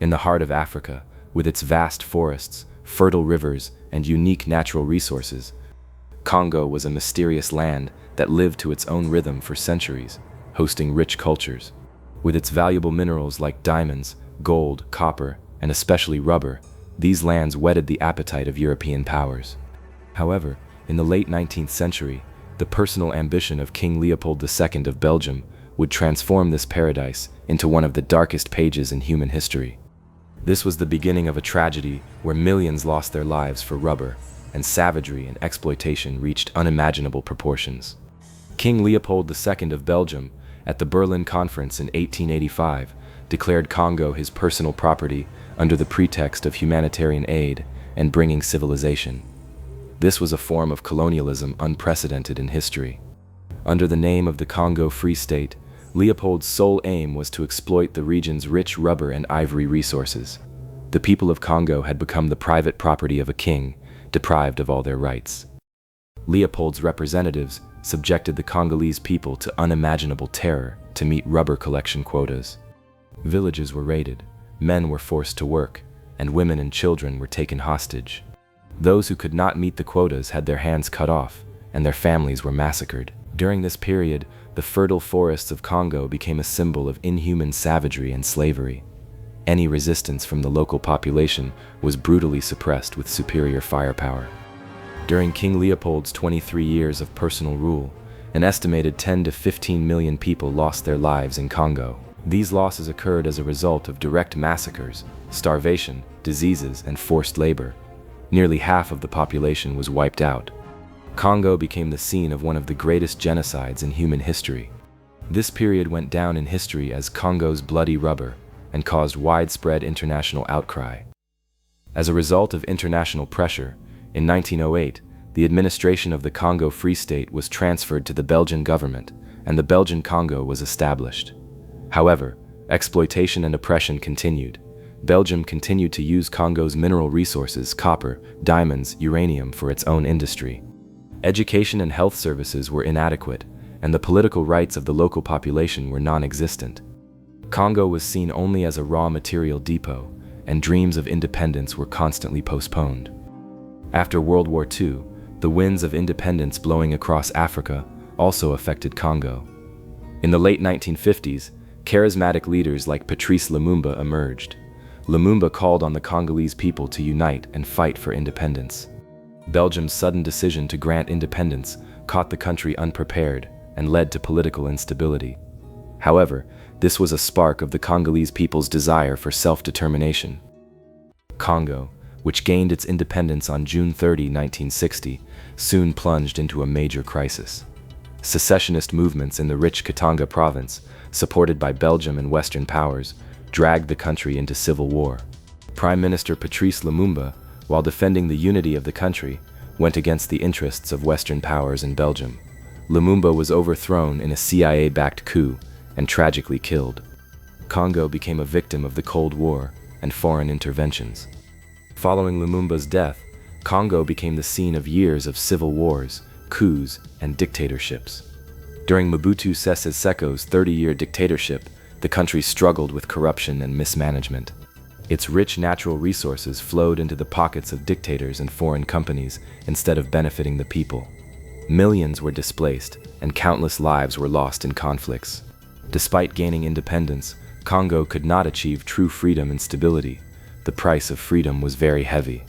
In the heart of Africa, with its vast forests, fertile rivers, and unique natural resources, Congo was a mysterious land that lived to its own rhythm for centuries, hosting rich cultures. With its valuable minerals like diamonds, gold, copper, and especially rubber, these lands whetted the appetite of European powers. However, in the late 19th century, the personal ambition of King Leopold II of Belgium would transform this paradise into one of the darkest pages in human history. This was the beginning of a tragedy where millions lost their lives for rubber, and savagery and exploitation reached unimaginable proportions. King Leopold II of Belgium, at the Berlin Conference in 1885, declared Congo his personal property under the pretext of humanitarian aid and bringing civilization. This was a form of colonialism unprecedented in history. Under the name of the Congo Free State, Leopold's sole aim was to exploit the region's rich rubber and ivory resources. The people of Congo had become the private property of a king, deprived of all their rights. Leopold's representatives subjected the Congolese people to unimaginable terror to meet rubber collection quotas. Villages were raided, men were forced to work, and women and children were taken hostage. Those who could not meet the quotas had their hands cut off, and their families were massacred. During this period, the fertile forests of Congo became a symbol of inhuman savagery and slavery. Any resistance from the local population was brutally suppressed with superior firepower. During King Leopold's 23 years of personal rule, an estimated 10 to 15 million people lost their lives in Congo. These losses occurred as a result of direct massacres, starvation, diseases, and forced labor. Nearly half of the population was wiped out. Congo became the scene of one of the greatest genocides in human history. This period went down in history as Congo's bloody rubber and caused widespread international outcry. As a result of international pressure, in 1908, the administration of the Congo Free State was transferred to the Belgian government, and the Belgian Congo was established. However, exploitation and oppression continued. Belgium continued to use Congo's mineral resources, copper, diamonds, uranium, for its own industry. Education and health services were inadequate, and the political rights of the local population were non-existent. Congo was seen only as a raw material depot, and dreams of independence were constantly postponed. After World War II, the winds of independence blowing across Africa also affected Congo. In the late 1950s, charismatic leaders like Patrice Lumumba emerged. Lumumba called on the Congolese people to unite and fight for independence. Belgium's sudden decision to grant independence caught the country unprepared and led to political instability. However, this was a spark of the Congolese people's desire for self-determination. Congo, which gained its independence on June 30, 1960, soon plunged into a major crisis. Secessionist movements in the rich Katanga province, supported by Belgium and Western powers, dragged the country into civil war. Prime Minister Patrice Lumumba, while defending the unity of the country, went against the interests of Western powers in Belgium. Lumumba was overthrown in a CIA-backed coup and tragically killed. Congo became a victim of the Cold War and foreign interventions. Following Lumumba's death, Congo became the scene of years of civil wars, coups, and dictatorships. During Mobutu Sese Seko's 30-year dictatorship, the country struggled with corruption and mismanagement. Its rich natural resources flowed into the pockets of dictators and foreign companies instead of benefiting the people. Millions were displaced, and countless lives were lost in conflicts. Despite gaining independence, Congo could not achieve true freedom and stability. The price of freedom was very heavy.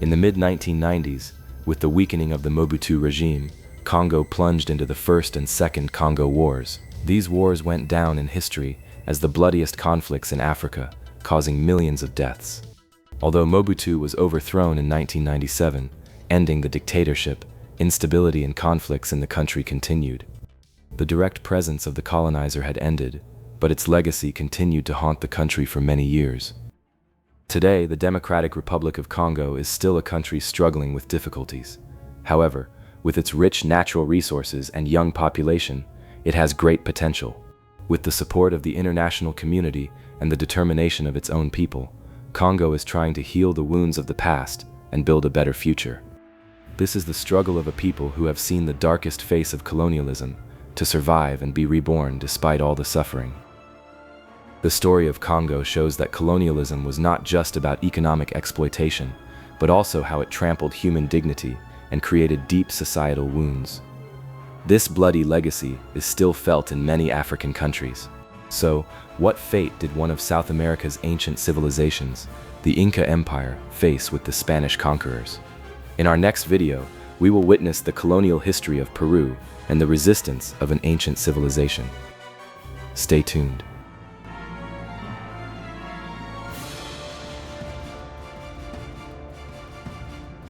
In the mid-1990s, with the weakening of the Mobutu regime, Congo plunged into the First and Second Congo Wars. These wars went down in history as the bloodiest conflicts in Africa, causing millions of deaths. Although Mobutu was overthrown in 1997, ending the dictatorship, instability and conflicts in the country continued. The direct presence of the colonizer had ended, but its legacy continued to haunt the country for many years. Today, the Democratic Republic of Congo is still a country struggling with difficulties. However, with its rich natural resources and young population, it has great potential. With the support of the international community and the determination of its own people, Congo is trying to heal the wounds of the past and build a better future. This is the struggle of a people who have seen the darkest face of colonialism, to survive and be reborn despite all the suffering. The story of Congo shows that colonialism was not just about economic exploitation, but also how it trampled human dignity and created deep societal wounds. This bloody legacy is still felt in many African countries. So, what fate did one of South America's ancient civilizations, the Inca Empire, face with the Spanish conquerors? In our next video, we will witness the colonial history of Peru and the resistance of an ancient civilization. Stay tuned.